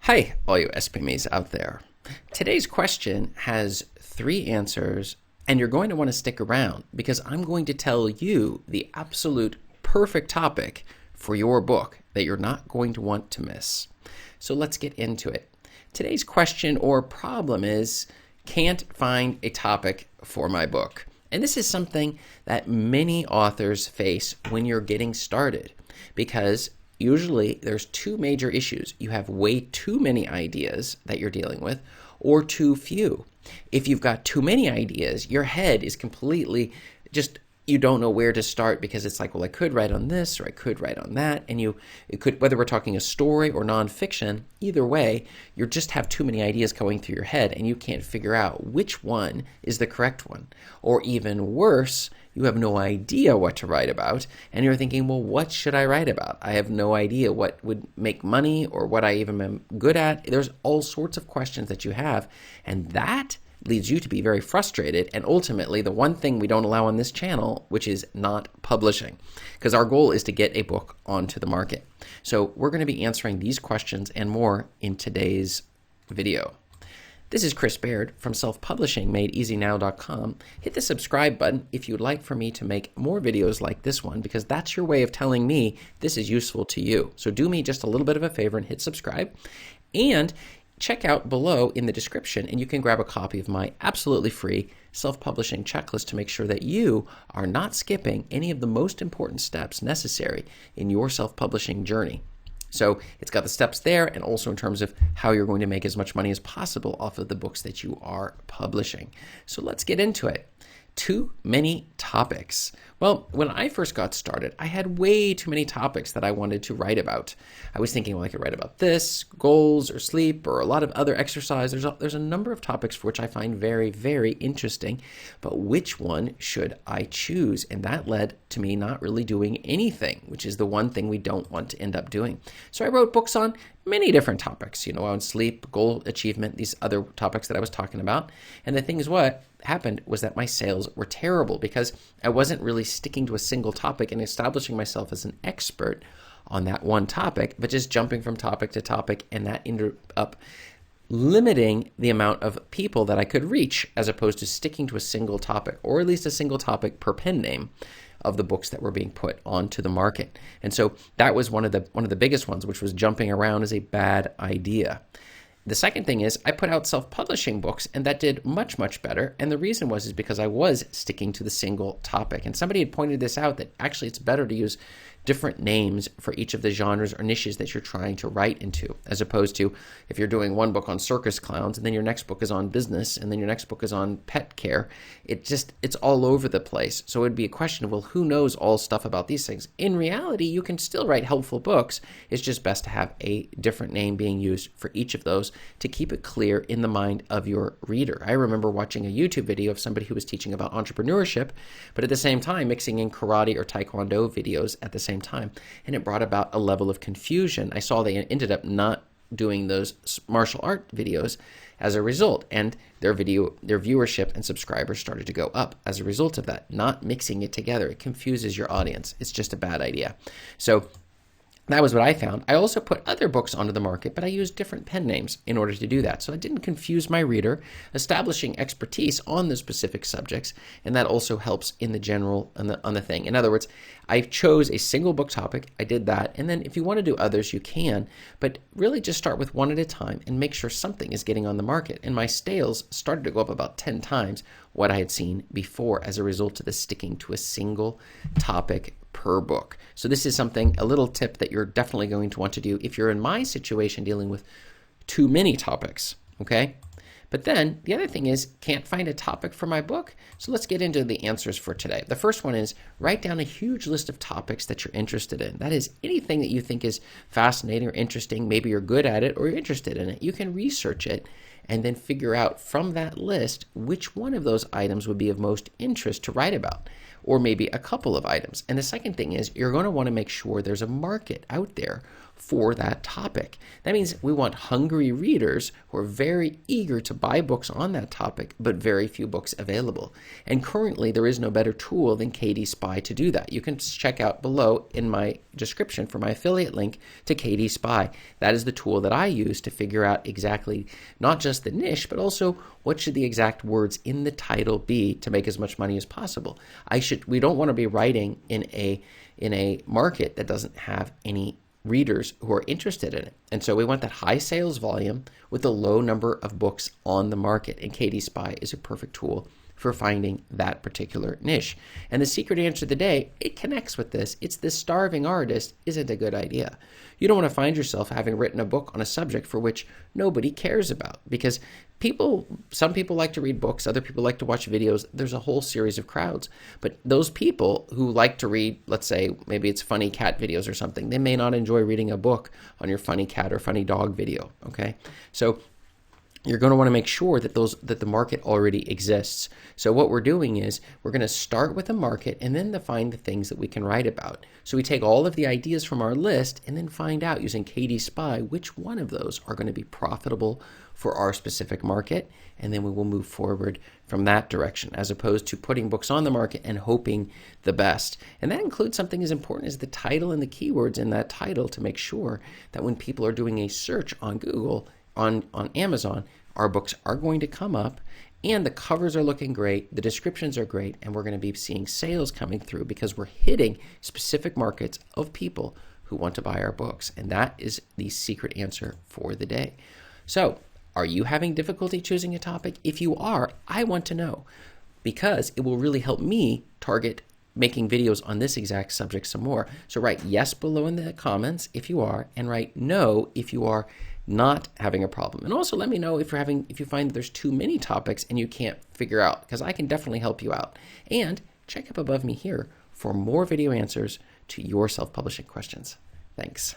Hi, all you SPMEs out there. Today's question has 3 answers, and you're going to want to stick around because I'm going to tell you the absolute perfect topic for your book that you're not going to want to miss. So let's get into it. Today's question or problem is, can't find a topic for my book. And this is something that many authors face when you're getting started because usually there's 2 major issues. You have way too many ideas that you're dealing with or too few. If you've got too many ideas, your head is completely you don't know where to start because it's like, well, I could write on this or I could write on that. And it could, whether we're talking a story or nonfiction, either way, you just have too many ideas going through your head and you can't figure out which one is the correct one. Or even worse, you have no idea what to write about and you're thinking, well, what should I write about? I have no idea what would make money or what I even am good at. There's all sorts of questions that you have, and that leads you to be very frustrated, and ultimately the one thing we don't allow on this channel, which is not publishing, because our goal is to get a book onto the market. So we're going to be answering these questions and more in today's video. This is Chris Baird from selfpublishingmadeeasynow.com. Hit the subscribe button if you'd like for me to make more videos like this one, because that's your way of telling me this is useful to you. So do me just a little bit of a favor and hit subscribe, and check out below in the description and you can grab a copy of my absolutely free self-publishing checklist to make sure that you are not skipping any of the most important steps necessary in your self-publishing journey. So it's got the steps there, and also in terms of how you're going to make as much money as possible off of the books that you are publishing. So let's get into it. Too many topics. Well, when I first got started, I had way too many topics that I wanted to write about. I was thinking, well, I could write about this, goals or sleep or a lot of other exercise. There's a number of topics for which I find very, very interesting, but which one should I choose? And that led to me not really doing anything, which is the one thing we don't want to end up doing. So I wrote books on many different topics, on sleep, goal achievement, these other topics that I was talking about. And the thing is, what happened was that my sales were terrible because I wasn't really sticking to a single topic and establishing myself as an expert on that one topic, but just jumping from topic to topic, and that ended up limiting the amount of people that I could reach as opposed to sticking to a single topic, or at least a single topic per pen name of the books that were being put onto the market. And so that was one of the biggest ones, which was jumping around is a bad idea. The second thing is I put out self-publishing books, and that did much, much better. And the reason is because I was sticking to the single topic. And somebody had pointed this out, that actually it's better to use different names for each of the genres or niches that you're trying to write into, as opposed to if you're doing one book on circus clowns and then your next book is on business and then your next book is on pet care. It's all over the place. So it'd be a question of, well, who knows all stuff about these things? In reality, you can still write helpful books. It's just best to have a different name being used for each of those to keep it clear in the mind of your reader. I remember watching a YouTube video of somebody who was teaching about entrepreneurship, but at the same time mixing in karate or taekwondo videos at the same time, and it brought about a level of confusion. I saw they ended up not doing those martial art videos as a result, and their viewership and subscribers started to go up as a result of that. Not mixing it together, it confuses your audience. It's just a bad idea. So that was what I found. I also put other books onto the market, but I used different pen names in order to do that. So I didn't confuse my reader, establishing expertise on the specific subjects, and that also helps in the general on the thing. In other words, I chose a single book topic. I did that, and then if you want to do others, you can, but really just start with one at a time and make sure something is getting on the market. And my sales started to go up about 10 times what I had seen before as a result of the sticking to a single topic per book. So this is a little tip that you're definitely going to want to do if you're in my situation dealing with too many topics, okay? But then the other thing is, can't find a topic for my book. So let's get into the answers for today. The first one is write down a huge list of topics that you're interested in. That is anything that you think is fascinating or interesting. Maybe you're good at it or you're interested in it. You can research it and then figure out from that list which one of those items would be of most interest to write about, or maybe a couple of items. And the second thing is you're going to want to make sure there's a market out there for that topic. That means we want hungry readers who are very eager to buy books on that topic, but very few books available. And currently, there is no better tool than KDSpy to do that. You can check out below in my description for my affiliate link to KDSpy. That is the tool that I use to figure out exactly not just the niche, but also what should the exact words in the title be to make as much money as possible. We don't want to be writing in a market that doesn't have any readers who are interested in it. And so we want that high sales volume with a low number of books on the market. And KDSpy is a perfect tool for finding that particular niche. And the secret answer of the day, it connects with this. It's the starving artist isn't a good idea. You don't want to find yourself having written a book on a subject for which nobody cares about, because some people like to read books, other people like to watch videos. There's a whole series of crowds. But those people who like to read, let's say, maybe it's funny cat videos or something, they may not enjoy reading a book on your funny cat or funny dog video, okay? So you're going to want to make sure that the market already exists. So what we're doing is we're going to start with a market and then find the things that we can write about. So we take all of the ideas from our list and then find out using KDSpy which one of those are going to be profitable for our specific market, and then we will move forward from that direction, as opposed to putting books on the market and hoping the best. And that includes something as important as the title and the keywords in that title to make sure that when people are doing a search on Google, on Amazon, our books are going to come up and the covers are looking great, the descriptions are great, and we're going to be seeing sales coming through because we're hitting specific markets of people who want to buy our books. And that is the secret answer for the day. So, are you having difficulty choosing a topic? If you are, I want to know, because it will really help me target making videos on this exact subject some more. So write yes below in the comments if you are, and write no if you are not having a problem. And also let me know if you find that there's too many topics and you can't figure out, because I can definitely help you out. And check up above me here for more video answers to your self-publishing questions. Thanks.